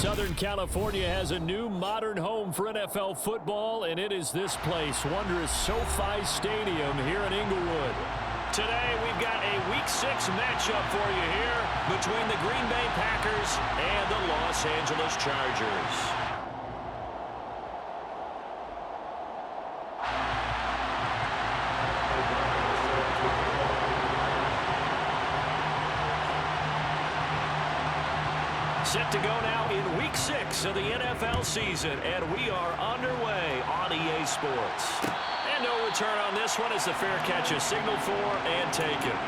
Southern California has a new modern home for NFL football, and it is this place, wondrous SoFi Stadium here in Inglewood. Today, we've got a Week 6 matchup for you here between the Green Bay Packers and the Los Angeles Chargers. Set to go now in Week 6 of the NFL season, and we are underway on EA Sports. And no return on this one as the fair catch is signaled for and taken.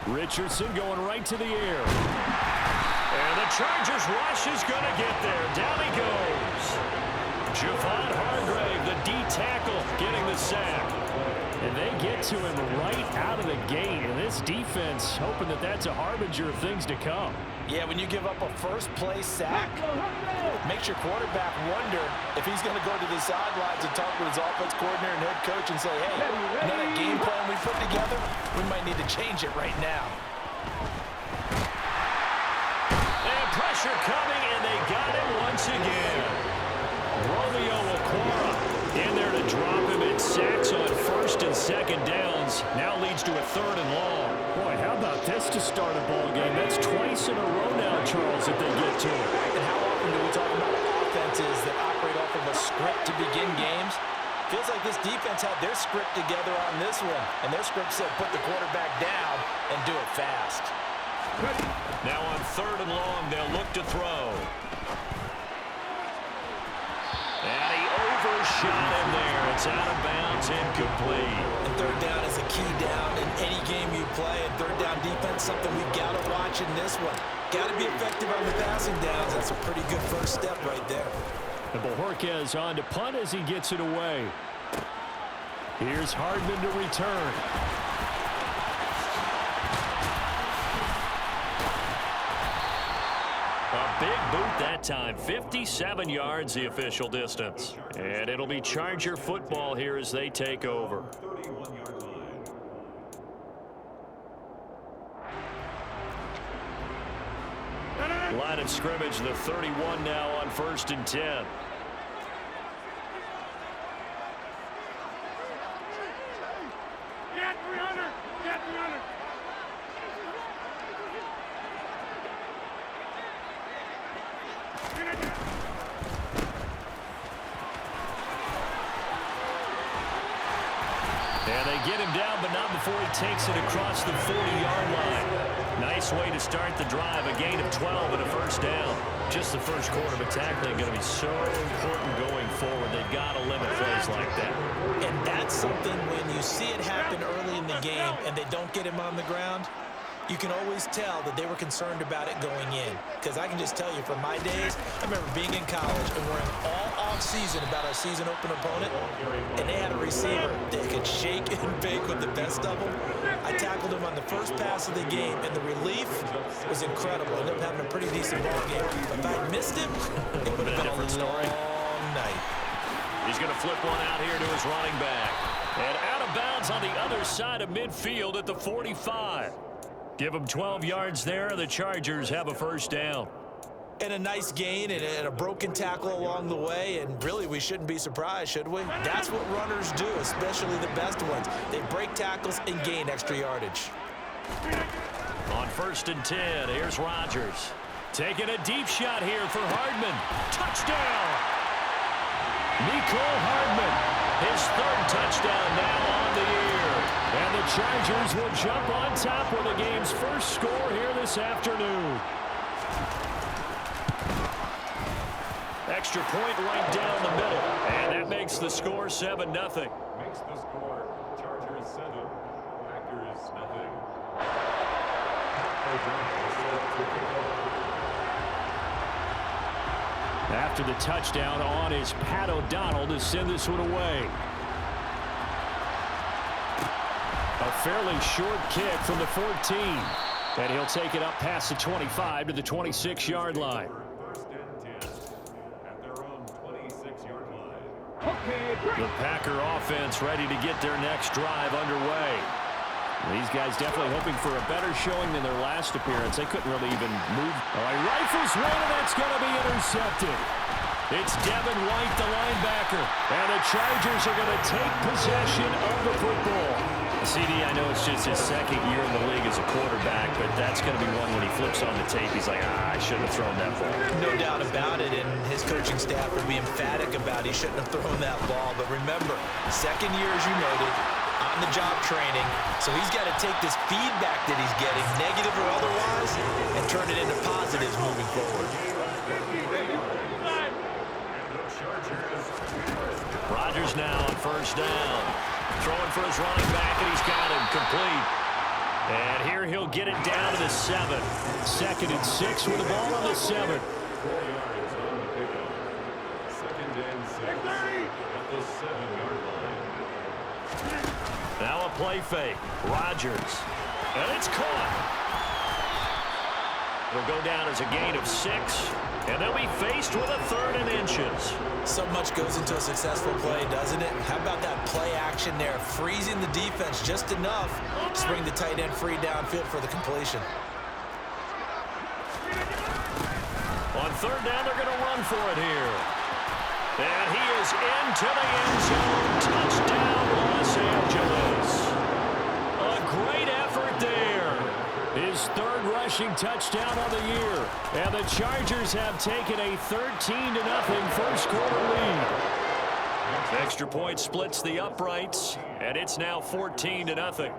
Richardson going right to the air. And the Chargers rush is going to get there. Down he goes. Javon Hargrave, the D tackle, getting the sack. And they get to him right out of the gate. And this defense hoping that that's a harbinger of things to come. Yeah, when you give up a first-play sack, makes your quarterback wonder if he's going to go to the sidelines and talk with his offense coordinator and head coach and say, hey, you know that game plan we put together? We might need to change it right now. And pressure coming, and they got him once again. Romeo Okwara in there to drop him, and sacks on first and second downs. Now leads to a third and long. Boy, how about this to start a ball game? That's twice in a row now, Charles, that they get to it. And how often do we talk about offenses that operate off of a script to begin games? Feels like this defense had their script together on this one. And their script said put the quarterback down and do it fast. Now on third and long, they'll look to throw. And he overshot him there. It's out of bounds, incomplete. And third down is a key down in any game you play. And third down defense, something we've got to watch in this one. Got to be effective on the passing downs. That's a pretty good first step right there. And Bojorquez on to punt as he gets it away. Here's Hardman to return. A big boot that time. 57 yards the official distance. And it'll be Charger football here as they take over. Line of scrimmage, the 31 now on 1st and 10. And they get him down, but not before he takes it across the 40-yard line. Nice way to start the drive. A gain of 12 and a first down. Just the first quarter, but tackling going to be so important going forward. They've got to limit plays like that. And that's something when you see it happen early in the game and they don't get him on the ground, you can always tell that they were concerned about it going in. Because I can just tell you from my days, I remember being in college and worrying all off-season about our season opener opponent, and they had a receiver that could shake and bake with the best of them. I tackled him on the first pass of the game, and the relief was incredible. I ended up having a pretty decent ball game. But if I missed him, it would have been a long night. He's going to flip one out here to his running back. And out of bounds on the other side of midfield at the 45. Give them 12 yards there. The Chargers have a first down. And a nice gain and a broken tackle along the way, and really we shouldn't be surprised, should we? That's what runners do, especially the best ones. They break tackles and gain extra yardage. On 1st and 10, here's Rodgers. Taking a deep shot here for Hardman. Touchdown! Mecole Hardman, his third touchdown now on the year. And the Chargers will jump on top with the game's first score here this afternoon. Extra point right down the middle. And that makes the score 7-0. Makes the score Chargers 7, Packers 0. After the touchdown on is Pat O'Donnell to send this one away. A fairly short kick from the 14. And he'll take it up past the 25 to the 26-yard line. First and 10 at their own 26-yard line. The Packer offense ready to get their next drive underway. These guys definitely hoping for a better showing than their last appearance. They couldn't really even move. Oh, he rifles one, and that's going to be intercepted. It's Devin White, the linebacker. And the Chargers are going to take possession of the football. CD, I know it's just his second year in the league as a quarterback, but that's going to be one when he flips on the tape. He's like, I shouldn't have thrown that ball. No doubt about it, and his coaching staff will be emphatic about he shouldn't have thrown that ball. But remember, second year, as you noted, on-the-job training, so he's got to take this feedback that he's getting, negative or otherwise, and turn it into positives moving forward. Rodgers now on first down. Throwing for his running back, and he's got him complete. And here he'll get it down to the 7. 2nd and 6 with the ball on the 7. 4 yards on the pickup. 2nd and 6 at the 7-yard line. Now a play fake. Rodgers. And it's caught. It'll go down as a gain of 6. And they'll be faced with a 3rd and inches. So much goes into a successful play, doesn't it? How about that play action there, freezing the defense just enough to bring the tight end free downfield for the completion. On 3rd down, they're going to run for it here. And he is into the end zone. Touchdown, Los Angeles. A great effort there. His 3rd rushing touchdown of the year. And the Chargers have taken a 13-0 first quarter lead. Extra point splits the uprights, and it's now 14-0.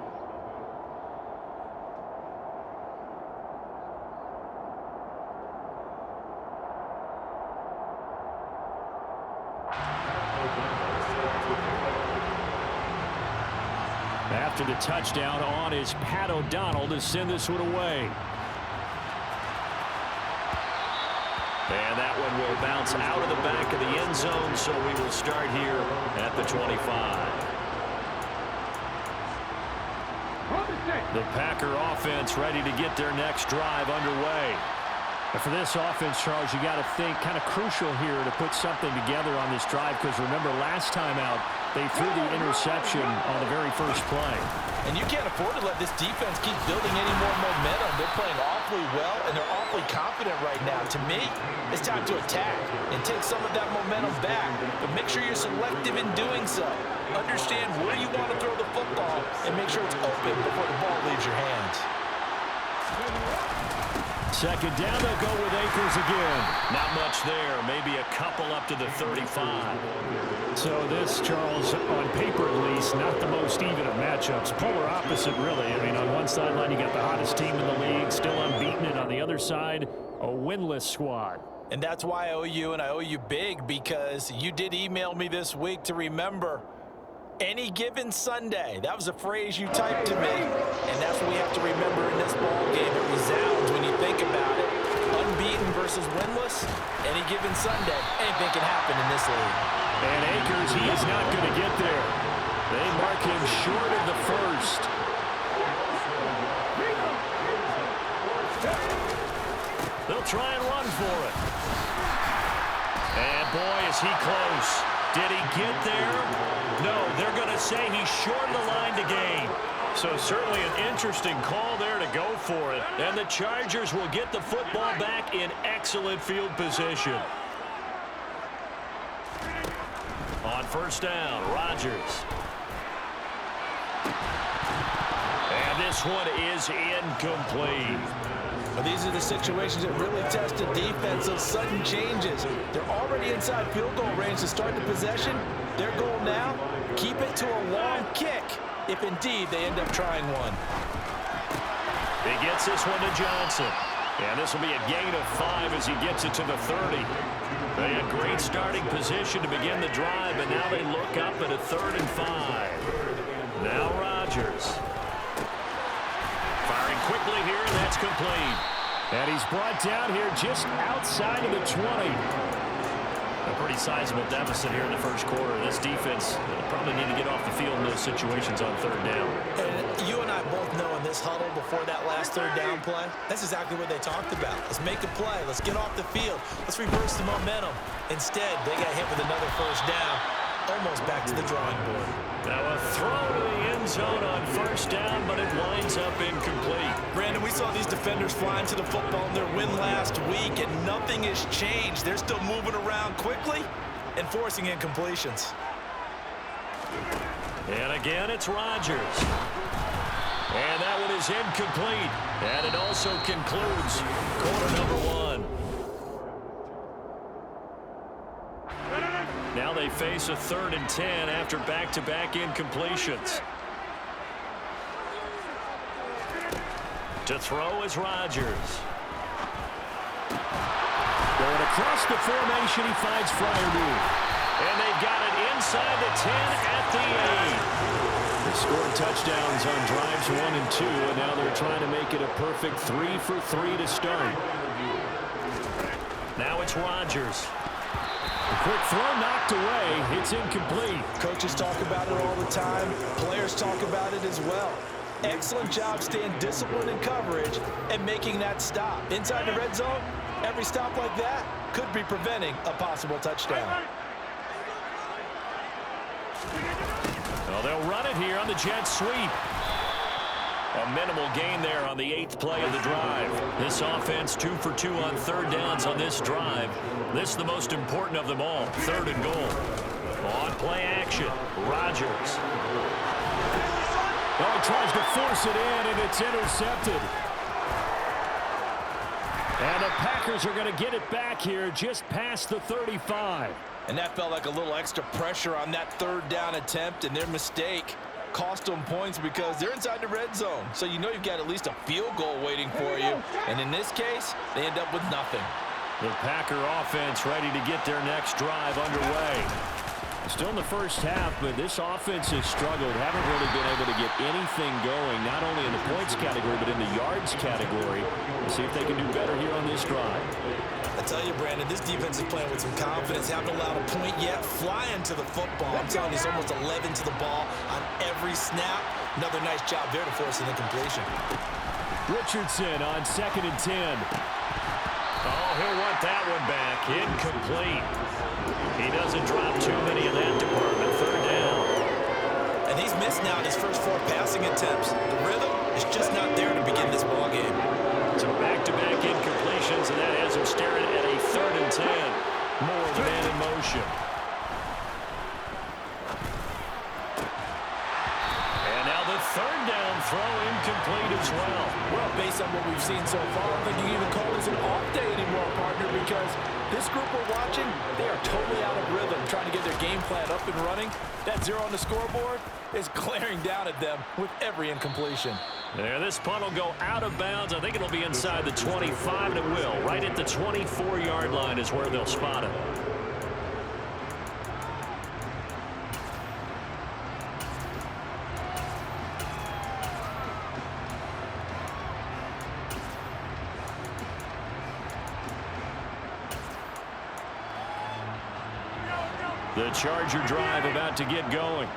After the touchdown on is Pat O'Donnell to send this one away. And that one will bounce out of the back of the end zone, so we will start here at the 25. The Packer offense ready to get their next drive underway. And for this offense, Charles, you got to think kind of crucial here to put something together on this drive, because remember last time out they threw the interception on the very first play. And you can't afford to let this defense keep building any more momentum. They're playing awfully well, and they're awfully confident right now. To me, it's time to attack and take some of that momentum back, but make sure you're selective in doing so. Understand where you want to throw the football and make sure it's open before the ball leaves your hands. 2nd down, they'll go with Akers again. Not much there, maybe a couple up to the 35. So this, Charles, on paper at least, not the most even of matchups. Polar opposite, really. I mean, on one sideline, you got the hottest team in the league, still unbeaten, and on the other side, a winless squad. And that's why I owe you, and I owe you big, because you did email me this week to remember any given Sunday. That was a phrase you typed to me, and that's what we have to remember in this ball game. It resounds when you think about it. Unbeaten versus winless, any given Sunday, anything can happen in this league. And Akers, he is not going to get there. They mark him short of the first. They'll try and run for it. And boy, is he close. Did he get there? No, they're going to say he's short of the line to gain. So certainly an interesting call there to go for it. And the Chargers will get the football back in excellent field position. On first down, Rodgers. And this one is incomplete. Well, these are the situations that really test a defense, those sudden changes. They're already inside field goal range to start the possession. Their goal now, keep it to a long kick, if indeed they end up trying one. He gets this one to Johnson. And this will be a gain of 5 as he gets it to the 30. They had great starting position to begin the drive, and now they look up at a 3rd and 5. Now Rodgers. Firing quickly here, and that's complete. And he's brought down here just outside of the 20. A pretty sizable deficit here in the first quarter. This defense probably need to get off the field in those situations on third down. And you and I both know in this huddle before that last third down play, that's exactly what they talked about. Let's make a play. Let's get off the field. Let's reverse the momentum. Instead, they got hit with another first down, almost back to the drawing board. Now a throw to the end zone on first down, but it winds up incomplete. Brandon, we saw these defenders flying to the football in their win last week, and nothing has changed. They're still moving around quickly and forcing incompletions. And again, it's Rodgers. And that one is incomplete. And it also concludes quarter number one. Now they face a 3rd and 10 after back-to-back incompletions. To throw is Rodgers. Going across the formation, he finds Freiermuth. And they've got it inside the 10 at the 8. They scored touchdowns on drives 1 and 2, and now they're trying to make it a perfect 3 for 3 to start. Now it's Rodgers. A quick throw knocked away. It's incomplete. Coaches talk about it all the time. Players talk about it as well. Excellent job staying disciplined in coverage and making that stop. Inside the red zone, every stop like that could be preventing a possible touchdown. Well, they'll run it here on the jet sweep. A minimal gain there on the 8th play of the drive. This offense 2 for 2 on third downs on this drive. This is the most important of them all, 3rd and goal. On play action, Rodgers. Oh, he tries to force it in, and it's intercepted. And the Packers are going to get it back here just past the 35. And that felt like a little extra pressure on that 3rd down attempt, and their mistake cost them points because they're inside the red zone. So you know you've got at least a field goal waiting for you. And in this case, they end up with nothing. The Packer offense ready to get their next drive underway. Still in the first half, but this offense has struggled. Haven't really been able to get anything going, not only in the points category, but in the yards category. We'll see if they can do better here on this drive. I tell you, Brandon, this defense is playing with some confidence. Haven't allowed a point yet. Flying to the football. I'm telling you, it's almost 11 to the ball on every snap. Another nice job there to force an incompletion. Richardson on 2nd and 10. Oh, he'll want that one back. Incomplete. He doesn't drop too many in that department. 3rd down. And he's missed now in his first 4 passing attempts. The rhythm is just not there to begin this ball game. So back-to-back incompletions, and that has him staring at a 3rd and 10. More the man in motion. And now the 3rd down throw incomplete as well. Well, based on what we've seen so far, I don't think you can even call this an off day anymore, partner, because this group we're watching, they are totally out of rhythm, trying to get their game plan up and running. That 0 on the scoreboard is glaring down at them with every incompletion. There, this punt will go out of bounds. I think it'll be inside the 25, and it will. Right at the 24-yard line is where they'll spot it. The Charger drive about to get going.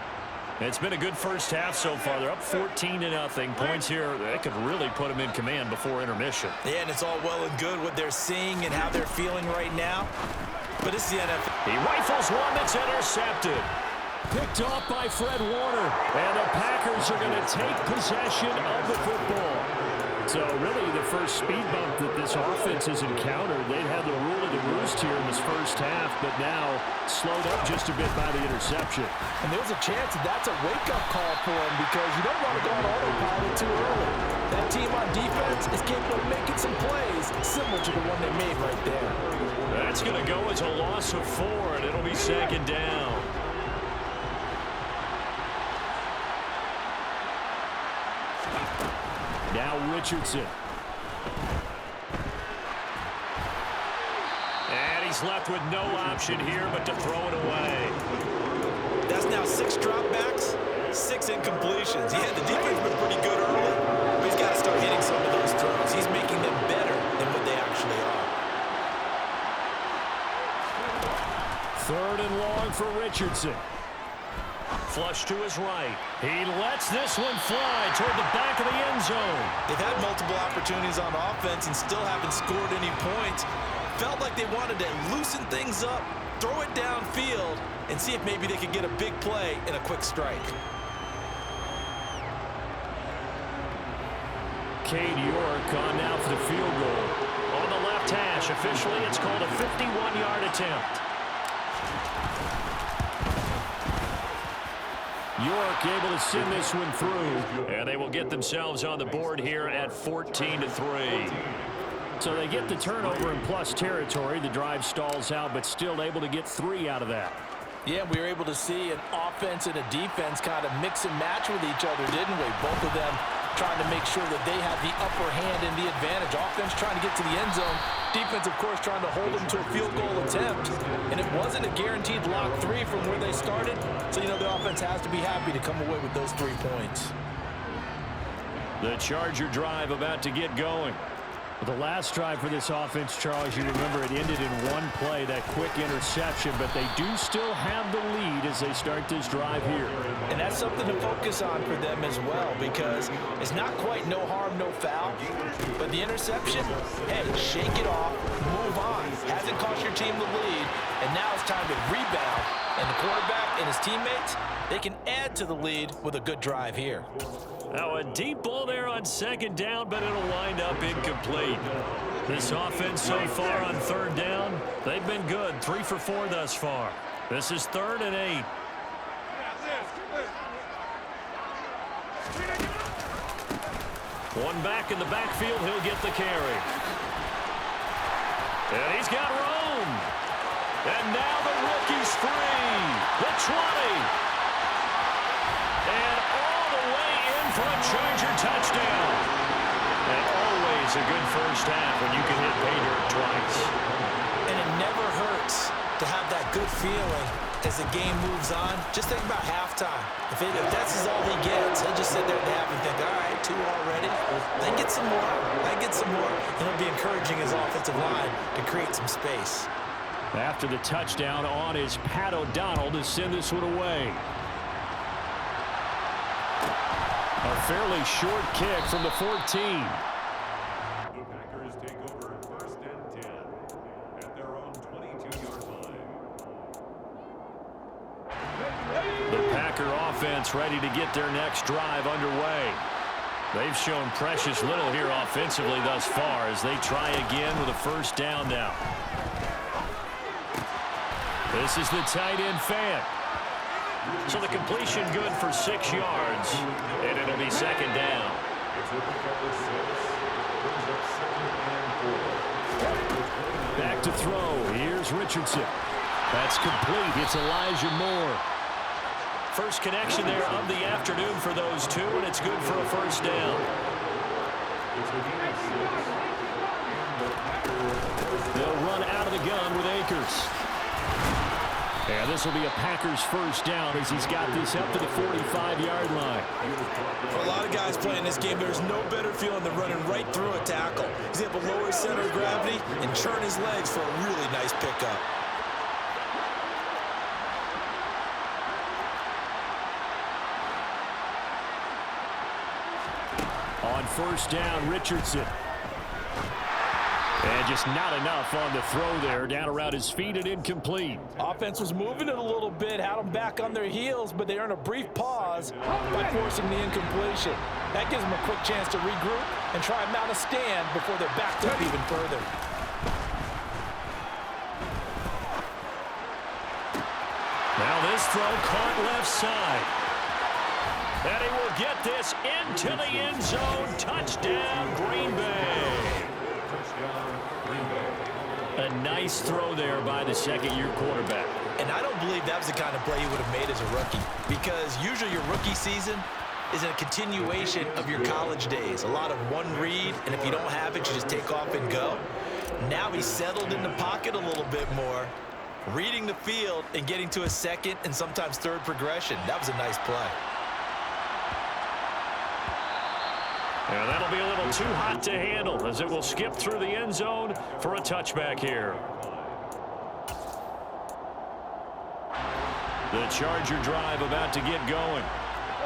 It's been a good first half so far. They're up 14-0. Points here, they could really put them in command before intermission. Yeah, and it's all well and good what they're seeing and how they're feeling right now. But it's the NFL. He rifles one that's intercepted. Picked off by Fred Warner. And the Packers are going to take possession of the football. So really the first speed bump that this offense has encountered, they've had the rule of the roost here in this first half, but now slowed up just a bit by the interception. And there's a chance that that's a wake-up call for him because you don't want to go on autopilot too early. That team on defense is capable of making some plays similar to the one they made right there. That's going to go as a loss of 4, and it'll be 2nd down. Now Richardson. And he's left with no option here but to throw it away. That's now 6 dropbacks, 6 incompletions. Yeah, the defense has been pretty good early, but he's got to start hitting some of those throws. He's making them better than what they actually are. Third and long for Richardson. Flush to his right. He lets this one fly toward the back of the end zone. They've had multiple opportunities on offense and still haven't scored any points. Felt like they wanted to loosen things up, throw it downfield, and see if maybe they could get a big play and a quick strike. Cade York on now for the field goal. On the left hash, officially it's called a 51-yard attempt. York able to send this one through, and they will get themselves on the board here at 14-3. So they get the turnover in plus territory. The drive stalls out, but still able to get 3 out of that. Yeah, we were able to see an offense and a defense kind of mix and match with each other, didn't we? Both of them trying to make sure that they have the upper hand and the advantage. Offense trying to get to the end zone. Defense, of course, trying to hold them to a field goal attempt. And it wasn't a guaranteed lock 3 from where they started. So, the offense has to be happy to come away with those 3 points. The Charger drive about to get going. The last drive for this offense, Charles, you remember it ended in one play, that quick interception, but they do still have the lead as they start this drive here. And that's something to focus on for them as well, because it's not quite no harm, no foul, but the interception, hey, shake it off, move on. Hasn't cost your team the lead, and now it's time to rebound. And the quarterback and his teammates, they can add to the lead with a good drive here. Now a deep ball there on second down, but it'll wind up incomplete. This offense so far on third down, they've been good. 3 for 4 thus far. This is 3rd and 8. One back in the backfield, he'll get the carry. And he's got room. And now the rookie's free. The 20. And all the way in for a Charger touchdown. And always a good first half when you can hit pay dirt twice. And it never hurts to have that good feeling as the game moves on. Just think about halftime. If that's all he gets, he'll just sit there at the half and think, all right, 2 already. They get some more. They get some more. And it'll be encouraging his offensive line to create some space. After the touchdown on is Pat O'Donnell to send this one away. A fairly short kick from the 14. The Packers take over 1st and 10 at their own 22-yard line. The Packer offense ready to get their next drive underway. They've shown precious little here offensively thus far as they try again with a first down now. This is the tight end Fant. So the completion good for 6 yards, and it'll be second down. Back to throw. Here's Richardson. That's complete. It's Elijah Moore. First connection there of the afternoon for those 2, and it's good for a first down. They'll run out of the gun with Akers. And this will be a Packers first down as he's got this up to the 45-yard line. For a lot of guys playing this game, there's no better feeling than running right through a tackle. He's able to lower his center of gravity and churn his legs for a really nice pickup. On first down, Richardson. And just not enough on the throw there. Down around his feet and incomplete. Offense was moving it a little bit, had them back on their heels, but they earned a brief pause by forcing the incompletion. That gives them a quick chance to regroup and try and mount a stand before they're backed up even further. Now this throw caught left side. And he will get this into the end zone. Touchdown, Green Bay. A nice throw there by the second-year quarterback. And I don't believe that was the kind of play he would have made as a rookie, because usually your rookie season is a continuation of your college days. A lot of one read, and if you don't have it, you just take off and go. Now he's settled in the pocket a little bit more, reading the field and getting to a second and sometimes third progression. That was a nice play. And that'll be a little too hot to handle as it will skip through the end zone for a touchback here. The Charger drive about to get going.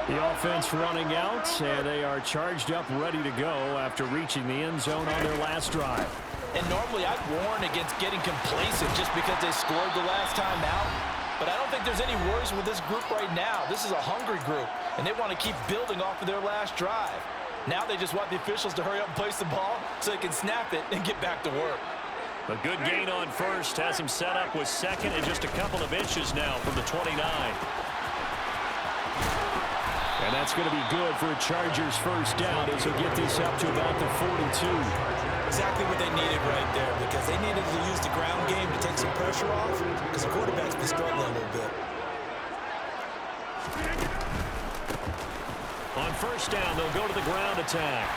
The offense running out, and they are charged up, ready to go after reaching the end zone on their last drive. And normally I'd warn against getting complacent just because they scored the last time out. But I don't think there's any worries with this group right now. This is a hungry group, and they want to keep building off of their last drive. Now they just want the officials to hurry up and place the ball so they can snap it and get back to work. A good gain on first has him set up with second and just a couple of inches now from the 29. And that's going to be good for a Chargers first down as he'll get this up to about the 42. Exactly what they needed right there, because they needed to use the ground game to take some pressure off because the quarterback's been struggling a little bit. On first down, they'll go to the ground attack.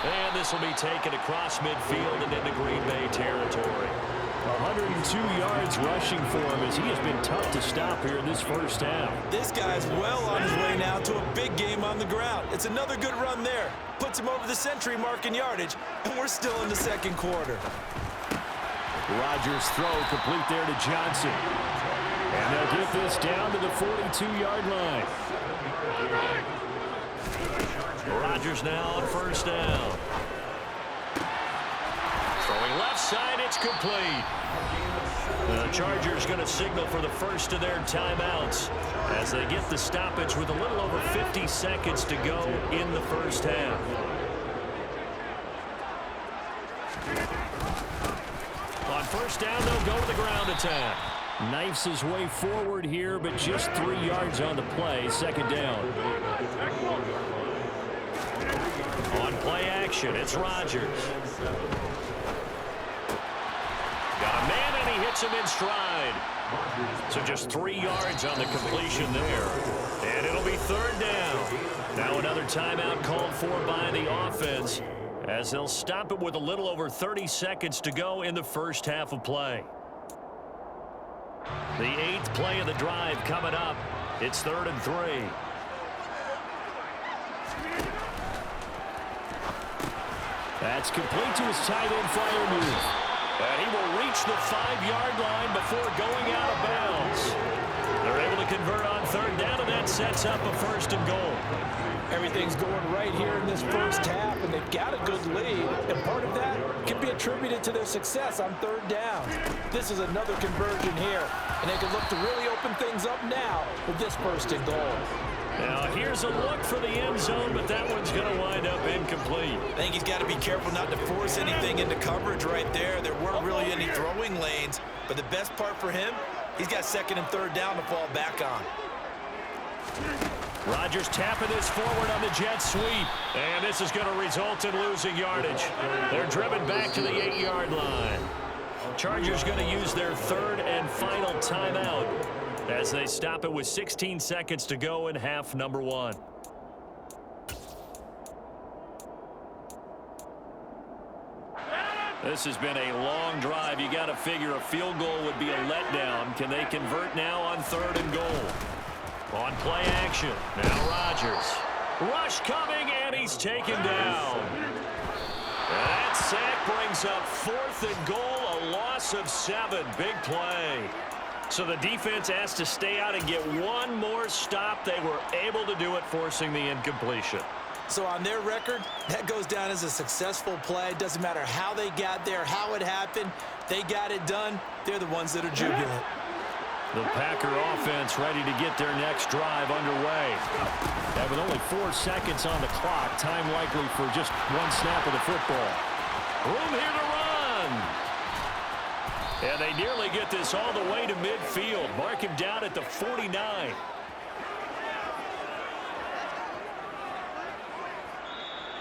And this will be taken across midfield and into Green Bay territory. 102 yards rushing for him as he has been tough to stop here in this first half. This guy's well on his way now to a big game on the ground. It's another good run there. Puts him over the century mark in yardage, and we're still in the second quarter. Rodgers' throw complete there to Johnson. And they'll get this down to the 42-yard line. Rodgers now on first down. Throwing left side, it's complete. The Chargers going to signal for the first of their timeouts as they get the stoppage with a little over 50 seconds to go in the first half. On first down, they'll go to the ground attack. Knifes his way forward here, but just 3 yards on the play. Second down. On play action, it's Rodgers. Got a man, and he hits him in stride. So just 3 yards on the completion there. And it'll be third down. Now another timeout called for by the offense as they'll stop it with a little over 30 seconds to go in the first half of play. The 8th play of the drive coming up. It's 3rd and 3. That's complete to his tight end flyer move. And he will reach the 5-yard line before going out of bounds. They're able to convert on third down, and that sets up a 1st and goal. Everything's going right here in this first half, and they've got a good lead. And part of that can be attributed to their success on third down. This is another conversion here, and they can look to really open things up now with this 1st and goal. Now here's a look for the end zone, but that one's going to wind up incomplete. I think he's got to be careful not to force anything into coverage right there. There weren't really any throwing lanes, but the best part for him, he's got 2nd and 3rd down to fall back on. Rodgers tapping this forward on the jet sweep, and this is going to result in losing yardage. They're driven back to the 8-yard line. Chargers going to use their 3rd and final timeout as they stop it with 16 seconds to go in half number 1. This has been a long drive. You got to figure a field goal would be a letdown. Can they convert now on 3rd and goal? On play action, now Rodgers. Rush coming, and he's taken down. That sack brings up 4th and goal, a loss of 7. Big play. So the defense has to stay out and get one more stop. They were able to do it, forcing the incompletion. So on their record, that goes down as a successful play. Doesn't matter how they got there, how it happened. They got it done. They're the ones that are jubilant. The Packer offense ready to get their next drive underway. And with only 4 seconds on the clock, time likely for just one snap of the football. Room here to run. And they nearly get this all the way to midfield. Mark him down at the 49.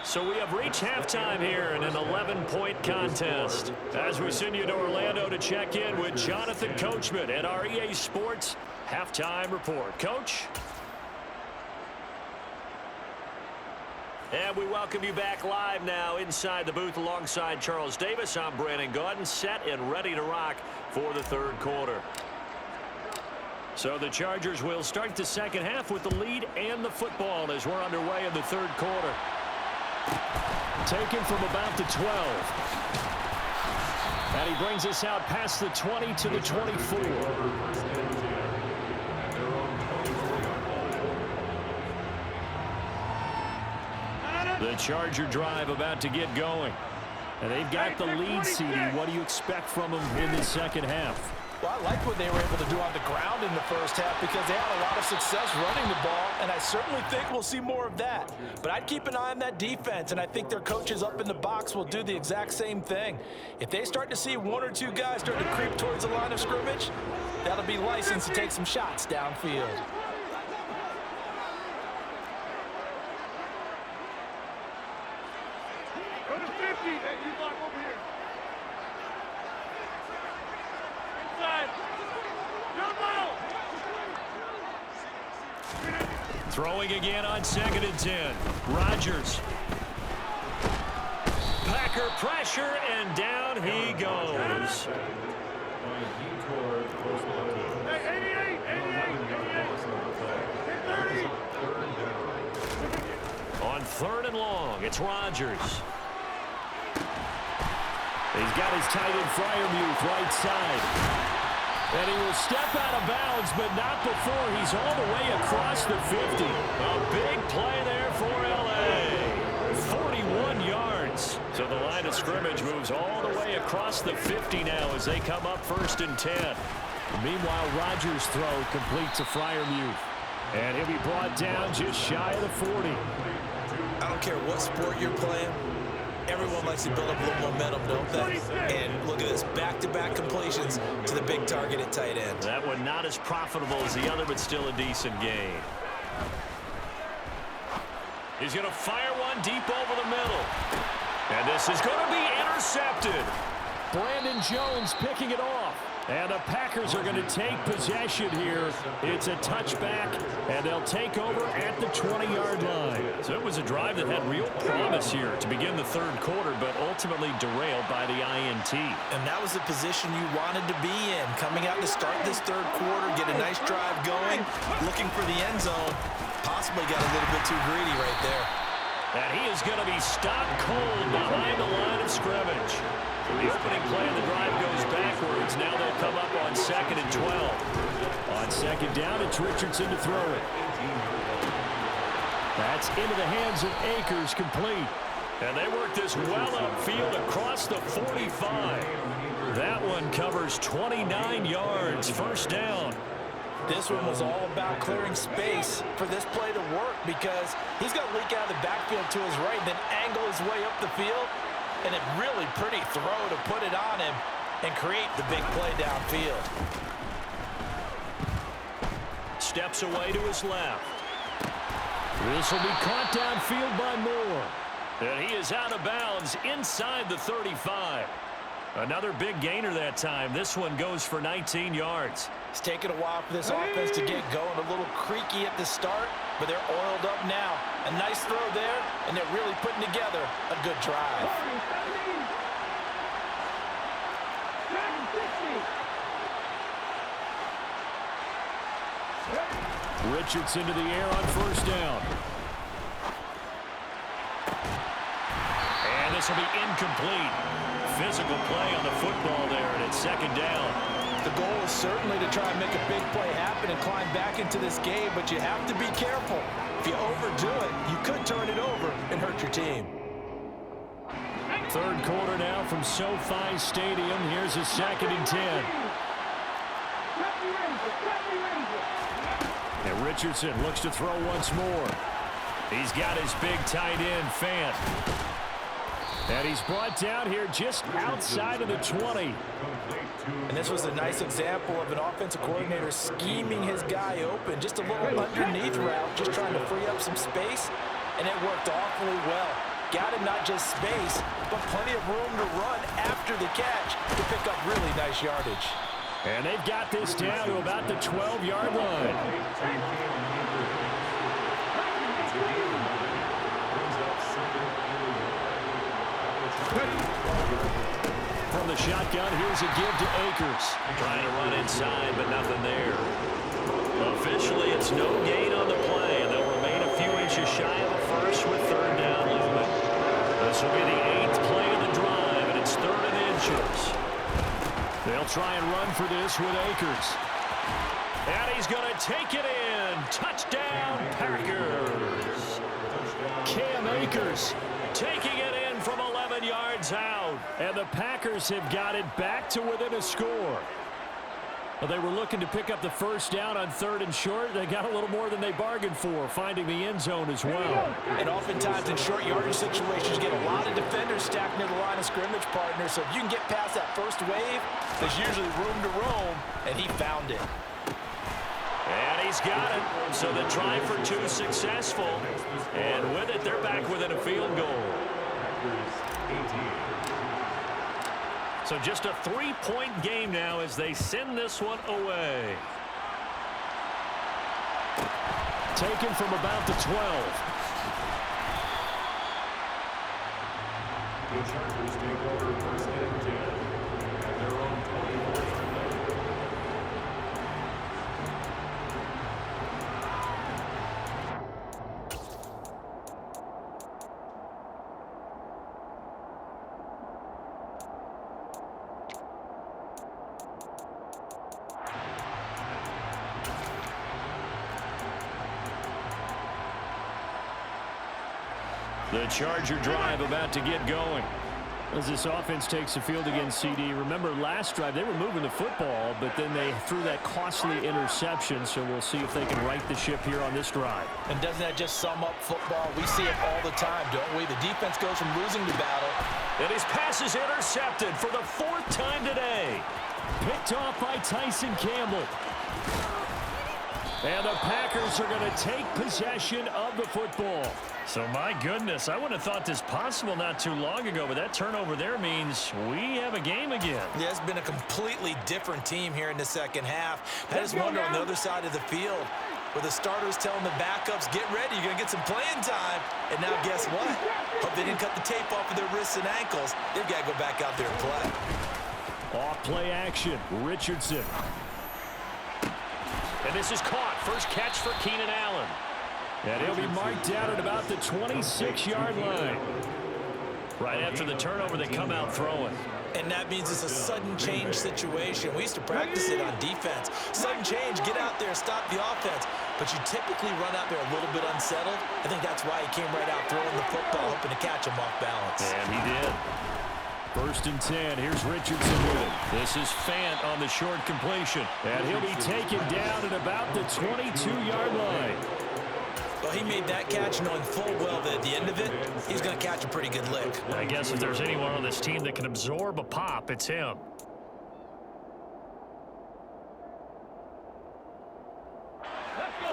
So we have reached halftime here in an 11-point contest. As we send you to Orlando to check in with Jonathan Coachman at our EA Sports Halftime Report. Coach? And we welcome you back live now inside the booth alongside Charles Davis. I'm Brandon Gaudin, set and ready to rock for the 3rd quarter. So the Chargers will start the second half with the lead and the football as we're underway in the 3rd quarter. Taken from about the 12. And he brings us out past the 20 to the 24. The Charger drive about to get going. And they've got the lead, CD. What do you expect from them in the second half? Well, I like what they were able to do on the ground in the first half because they had a lot of success running the ball, and I certainly think we'll see more of that. But I'd keep an eye on that defense, and I think their coaches up in the box will do the exact same thing. If they start to see one or two guys start to creep towards the line of scrimmage, that'll be license to take some shots downfield. Go to 50. Hey, you block over here. Inside. Throwing again on 2nd and 10. Rodgers. Packer pressure, and down he goes. Hey, 88. On 3rd and long, it's Rodgers. He's got his tight end Freiermuth right side. And he will step out of bounds, but not before he's all the way across the 50. A big play there for L.A. 41 yards. So the line of scrimmage moves all the way across the 50 now as they come up 1st and 10. Meanwhile, Rodgers' throw completes a Freiermuth. And he'll be brought down just shy of the 40. I don't care what sport you're playing. Everyone likes to build up a little momentum, don't they? And look at this, back-to-back completions to the big target at tight end. That one not as profitable as the other, but still a decent gain. He's going to fire one deep over the middle. And this is going to be intercepted. Brandon Jones picking it off. And the Packers are going to take possession here. It's a touchback, and they'll take over at the 20-yard line. So it was a drive that had real promise here to begin the 3rd quarter, but ultimately derailed by the INT. And that was the position you wanted to be in. Coming out to start this 3rd quarter, get a nice drive going, looking for the end zone. Possibly got a little bit too greedy right there. And he is going to be stopped cold behind the line of scrimmage. The opening play of the drive goes backwards. Now they'll come up on 2nd and 12. On 2nd down, it's Richardson to throw it. That's into the hands of Akers, complete. And they work this well upfield across the 45. That one covers 29 yards, 1st down. This one was all about clearing space for this play to work because he's going to leak out of the backfield to his right, then angle his way up the field. And a really pretty throw to put it on him and create the big play downfield. Steps away to his left. This will be caught downfield by Moore. And he is out of bounds inside the 35. Another big gainer that time. This one goes for 19 yards. It's taken a while for this offense to get going. A little creaky at the start, but they're oiled up now. A nice throw there, and they're really putting together a good drive. Richardson to the air on 1st down. And this will be incomplete. Physical play on the football there, and it's 2nd down. The goal is certainly to try and make a big play happen and climb back into this game, but you have to be careful. If you overdo it, you could turn it over and hurt your team. 3rd quarter now from SoFi Stadium. Here's a 2nd and 10. And Richardson looks to throw once more. He's got his big tight end, Fant. And he's brought down here just outside of the 20. And this was a nice example of an offensive coordinator scheming his guy open. Just a little underneath route, just trying to free up some space. And it worked awfully well. Got him not just space, but plenty of room to run after the catch to pick up really nice yardage. And they've got this down to about the 12-yard line. From the shotgun, here's a give to Akers. Trying to run inside, but nothing there. Officially, it's no gain on the play, and they'll remain a few inches shy of a first with 3rd down movement. This will be the 8th play of the drive, and it's 3rd and inches. They'll try and run for this with Akers. And he's going to take it in. Touchdown, Packers. Cam Akers taking it in from 11 yards out. And the Packers have got it back to within a score. Well, they were looking to pick up the first down on 3rd and short. They got a little more than they bargained for, finding the end zone as well. And oftentimes in short yardage situations, you get a lot of defenders stacked near the line of scrimmage, partner. So if you can get past that first wave, there's usually room to roam, and he found it. And he's got it. So the try for 2 successful. And with it, they're back within a field goal. So just a 3-point game now as they send this one away. Taken from about the 12. The Chargers take over 1st and 10 at their own 24-yard line. The Charger drive about to get going. As this offense takes the field against CD. Remember last drive they were moving the football, but then they threw that costly interception. So we'll see if they can right the ship here on this drive. And doesn't that just sum up football? We see it all the time, don't we? The defense goes from losing to battle. And his pass is intercepted for the 4th time today. Picked off by Tyson Campbell. And the Packers are going to take possession of the football. So, my goodness, I wouldn't have thought this possible not too long ago, but that turnover there means we have a game again. Yeah, it's been a completely different team here in the second half. I just wonder on the other side of the field, where the starters telling the backups, get ready, you're going to get some playing time. And now guess what? Hope they didn't cut the tape off of their wrists and ankles. They've got to go back out there and play. Off play action, Richardson. And this is caught. First catch for Keenan Allen. And he'll be marked down at about the 26-yard line. Right after the turnover, they come out throwing. And that means it's a sudden change situation. We used to practice it on defense. Sudden change, get out there, stop the offense. But you typically run out there a little bit unsettled. I think that's why he came right out throwing the football, hoping to catch him off balance. And he did. 1st and 10. Here's Richardson with it. This is Fant on the short completion. And he'll be taken down at about the 22-yard line. Well, he made that catch knowing full well that at the end of it, he's going to catch a pretty good lick. I guess if there's anyone on this team that can absorb a pop, it's him.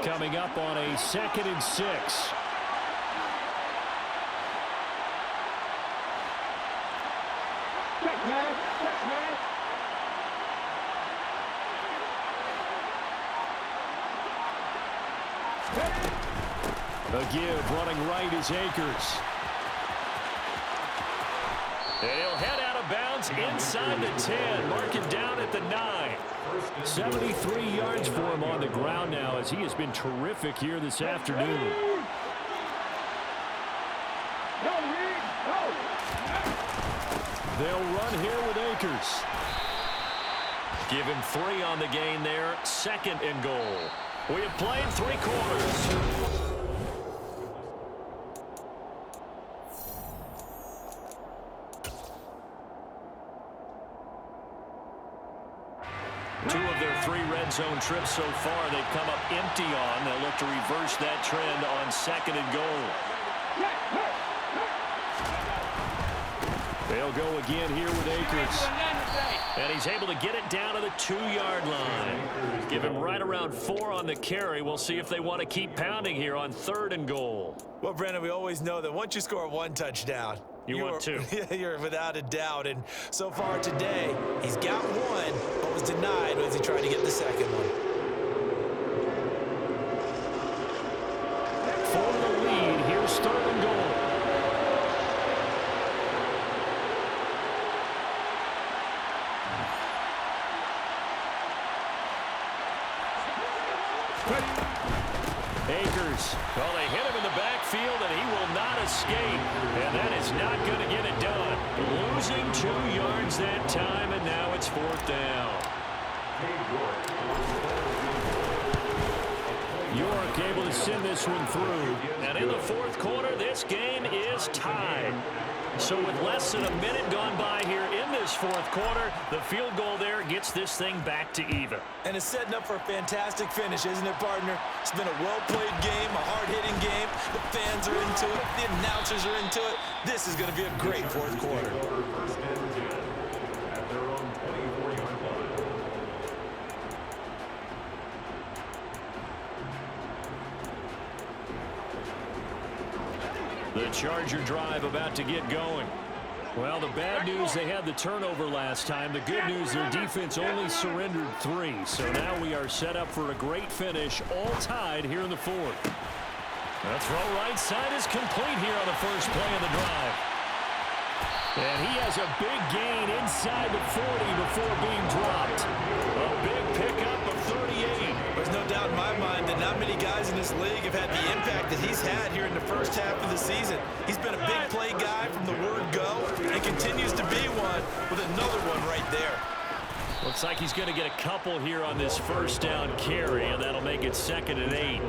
Coming up on a 2nd and 6. A give, running right is Akers. And he'll head out of bounds inside the 10, marking down at the 9. 73 yards for him on the ground now as he has been terrific here this afternoon. They'll run here with Akers. Give him 3 on the gain there, 2nd and goal. We have played 3 quarters. Two of their 3 red zone trips so far they've come up empty on. They'll look to reverse that trend on 2nd and goal. They'll go again here with Akers. And he's able to get it down to the 2-yard line. Give him right around 4 on the carry. We'll see if they want to keep pounding here on 3rd and goal. Well, Brandon, we always know that once you score 1 touchdown, you want 2. You're without a doubt. And so far today, he's got 1, but was denied as he tried to get the 2nd one. For the lead, here's 3rd and goal. Akers, well, they hit him in the backfield, and he will not escape. And that is not going to get it done. Losing 2 yards that time, and now it's 4th down. York able to send this one through. And in the fourth quarter, this game is tied. So with less than a minute gone by here in this fourth quarter, the field goal there gets this thing back to even. And it's setting up for a fantastic finish, isn't it, partner? It's been a well-played game, a hard-hitting game. The fans are into it. The announcers are into it. This is going to be a great fourth quarter. First and 10 at their own 24-yard line. The Charger drive about to get going. Well, the bad news, they had the turnover last time. The good news, their defense only surrendered 3. So now we are set up for a great finish, all tied here in the fourth. The throw right side is complete here on the first play of the drive. And he has a big gain inside the 40 before being dropped. A big pickup of 38. There's no doubt in my mind that not many guys in this league have had the impact that he's had here in the first half of the season. He's been a big play guy from the word go and continues to be one with another one right there. Looks like he's going to get a couple here on this first down carry, and that'll make it 2nd and 8.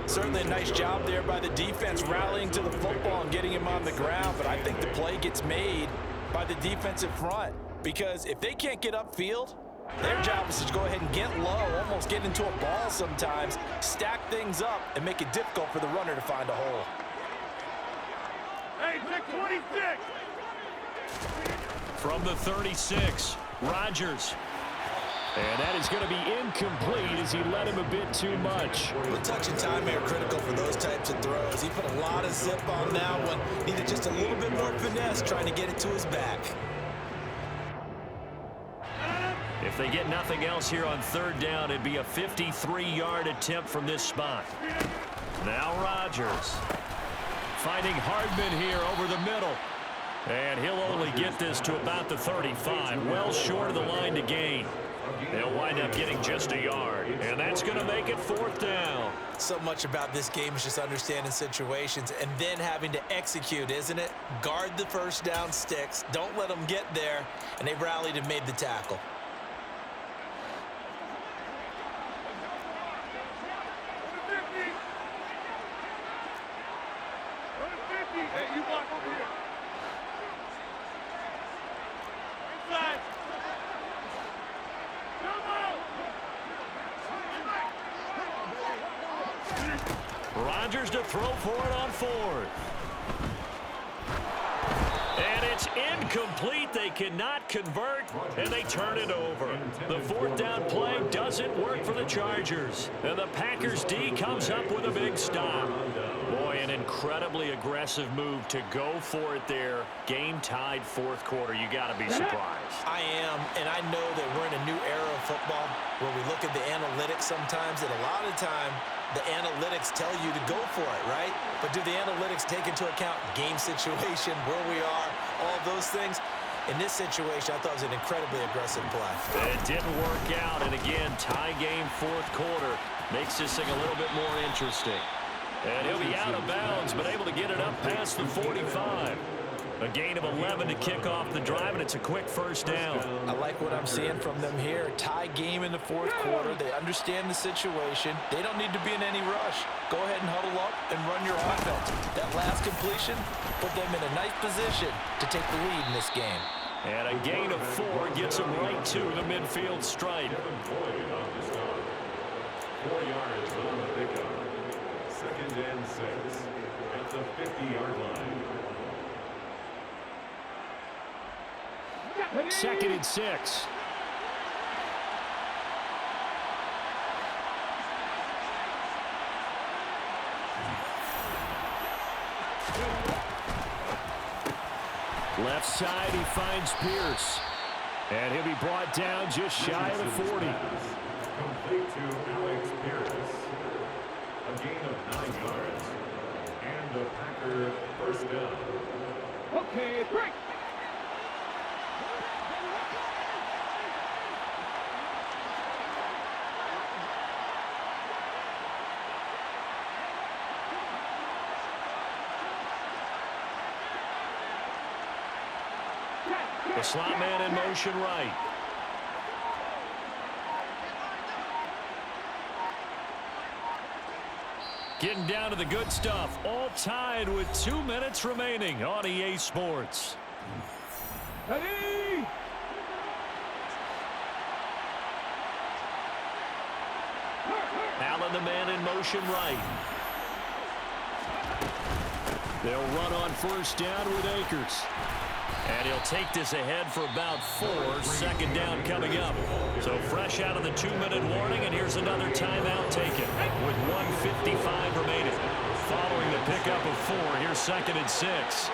Certainly a nice job there by the defense rallying to the football and getting him on the ground, but I think the play gets made by the defensive front because if they can't get upfield, their job is to go ahead and get low, almost get into a ball sometimes, stack things up, and make it difficult for the runner to find a hole. Hey, check 26. From the 36, Rodgers. And that is going to be incomplete as he led him a bit too much. The touch and time are critical for those types of throws. He put a lot of zip on that one. Needed just a little bit more finesse trying to get it to his back. If they get nothing else here on 3rd down, it'd be a 53-yard attempt from this spot. Now Rodgers finding Hardman here over the middle. And he'll only get this to about the 35, well short of the line to gain. They'll wind up getting just a yard, and that's going to make it 4th down. So much about this game is just understanding situations and then having to execute, isn't it? Guard the first down sticks, don't let them get there, and they rallied and made the tackle. Hey, you block over here. Inside. Rodgers to throw for it on 4th. And it's incomplete. They cannot convert, and they turn it over. The 4th down play doesn't work for the Chargers. And the Packers D comes up with a big stop. Boy, an incredibly aggressive move to go for it there. Game tied 4th quarter. You got to be surprised. I am, and I know that we're in a new era of football where we look at the analytics sometimes, and a lot of time the analytics tell you to go for it, right? But do the analytics take into account game situation, where we are, all those things? In this situation, I thought it was an incredibly aggressive play. It didn't work out, and again, tie game 4th quarter makes this thing a little bit more interesting. And he'll be out of bounds, but able to get it up past the 45. A gain of 11 to kick off the drive, and it's a quick first down. I like what I'm seeing from them here. Tie game in the 4th quarter. They understand the situation. They don't need to be in any rush. Go ahead and huddle up and run your offense. That last completion put them in a nice position to take the lead in this game. And a gain of 4 gets them right to the midfield stripe. 4 yards on the pickup. 2nd and 6 at the 50-yard line. 2nd and 6. Left side, he finds Pierce. And he'll be brought down just shy of the 40. Complete to Alex Pierce. A gain of 9 yards. And the Packer first down. Okay, break. The slot man in motion right. Getting down to the good stuff. All tied with 2 minutes remaining on EA Sports. Ready? Allen, the man in motion right. They'll run on first down with Akers. And he'll take this ahead for about 4. Second down coming up. So fresh out of the 2-minute warning, and here's another timeout taken with 1:55 remaining. Following the pickup of 4, here's 2nd and 6.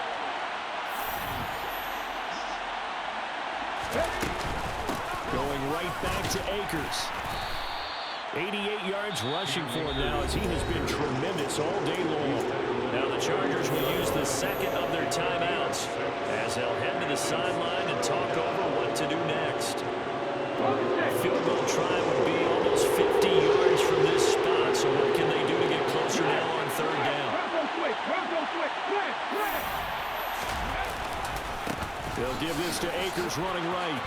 Going right back to Akers. 88 yards rushing for him now as he has been tremendous all day long. Now the Chargers will use the second of their timeouts as they'll head to the sideline and talk over what to do next. A field goal try would be almost 50 yards from this spot, so what can they do to get closer now on third down? They'll give this to Akers running right.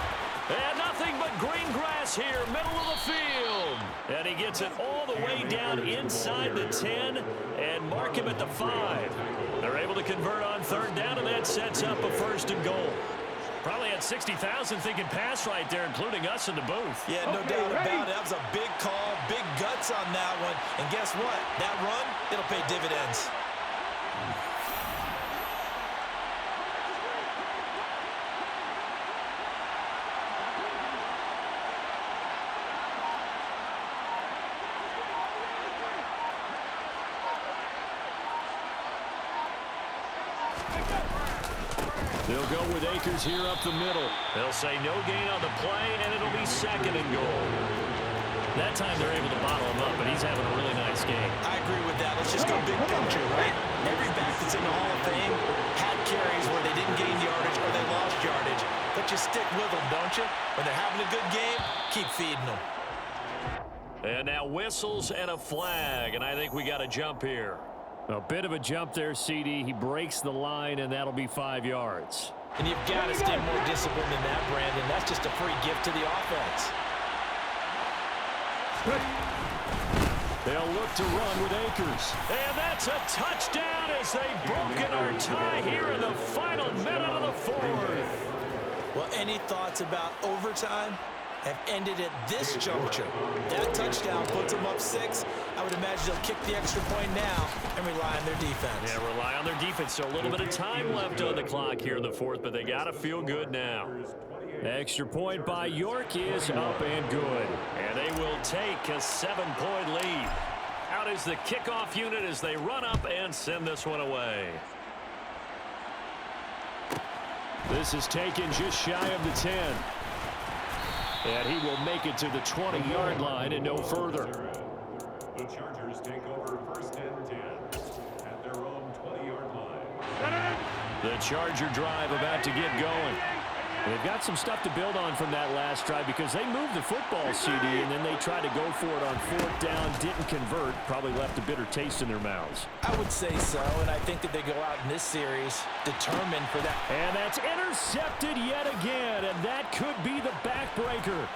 And nothing but green grass here, middle of the field. And he gets it all the way down inside the 10 and mark him at the 5. They're able to convert on third down, and that sets up a 1st and goal. Probably had 60,000 thinking pass right there, including us in the booth. Yeah, no doubt about it. That was a big call, big guts on that one. And guess what? That run, it'll pay dividends. They'll go with Akers here up the middle. They'll say no gain on the play, and it'll be 2nd and goal. That time they're able to bottle him up, but he's having a really nice game. I agree with that. Let's just go big picture, right? Every back that's in the Hall of Fame had carries where they didn't gain yardage or they lost yardage. But you stick with them, don't you? When they're having a good game, keep feeding them. And now whistles and a flag, and I think we got a jump here. A bit of a jump there, CD. He breaks the line, and that'll be 5 yards. And you've got to stay more disciplined than that, Brandon. That's just a free gift to the offense. They'll look to run with Akers. And that's a touchdown as they've broken our tie here in the final minute of the 4th. Well, any thoughts about overtime? Have ended at this juncture. That touchdown puts them up 6. I would imagine they'll kick the extra point now and rely on their defense. Yeah, rely on their defense. So a little bit of time left on the clock here in the 4th, but they got to feel good now. Extra point by York is up and good. And they will take a 7-point lead. Out is the kickoff unit as they run up and send this one away. This is taken just shy of the 10. And he will make it to the 20-yard line and no further. The Chargers take over 1st and 10 at their own 20-yard line. The Charger drive about to get going. They've got some stuff to build on from that last drive because they moved the football, CD, and then they tried to go for it on 4th down, didn't convert, probably left a bitter taste in their mouths. I would say so, and I think that they go out in this series determined for that. And that's intercepted yet again, and that could be the backbreaker.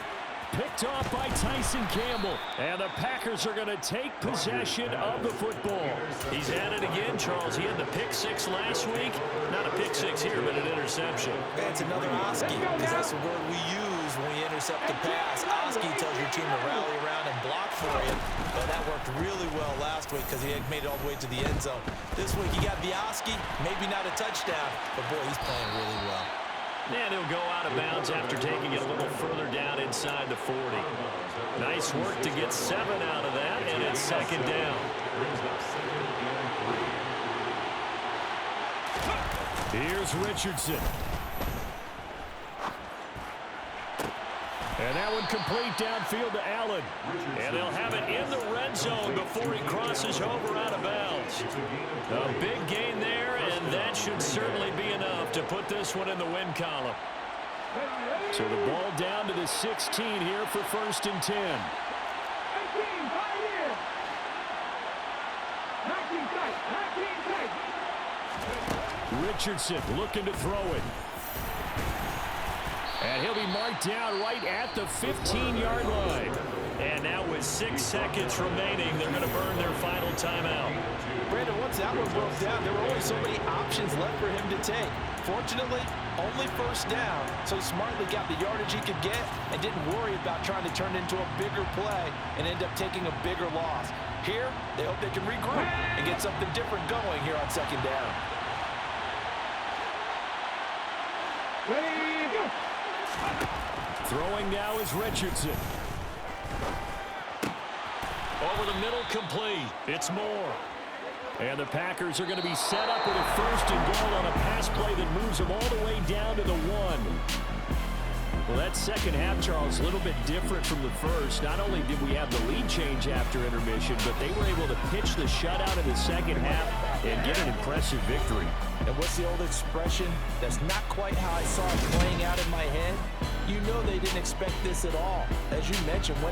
Picked off by Tyson Campbell. And the Packers are going to take possession of the football. He's at it again, Charles. He had the pick 6 last week. Not a pick 6 here, but an interception. It's another Oski, because that's the word we use when we intercept the pass. Oski tells your team to rally around and block for you. But that worked really well last week because he had made it all the way to the end zone. This week he got the Oski, maybe not a touchdown, but boy, he's playing really well. And he'll go out of bounds after taking it a little further down inside the 40. Nice work to get 7 out of that, and it's 2nd down. Here's Richardson. And that one complete downfield to Allen. And they'll have it in the red zone before he crosses over out of bounds. A big gain there, and that should certainly be enough to put this one in the win column. So the ball down to the 16 here for 1st and 10. Richardson looking to throw it. And he'll be marked down right at the 15-yard line. And now with 6 seconds remaining, they're going to burn their final timeout. Brandon, once that one broke down, there were only so many options left for him to take. Fortunately, only first down, so he smartly got the yardage he could get and didn't worry about trying to turn it into a bigger play and end up taking a bigger loss. Here, they hope they can regroup and get something different going here on second down. Ready, go. Throwing now is Richardson. Over the middle, complete. It's Moore. And the Packers are going to be set up with a 1st and goal on a pass play that moves them all the way down to the 1. Well, that second half, Charles, a little bit different from the first. Not only did we have the lead change after intermission, but they were able to pitch the shutout in the second half and get an impressive victory. And what's the old expression? That's not quite how I saw it playing out in my head. You know they didn't expect this at all. As you mentioned, when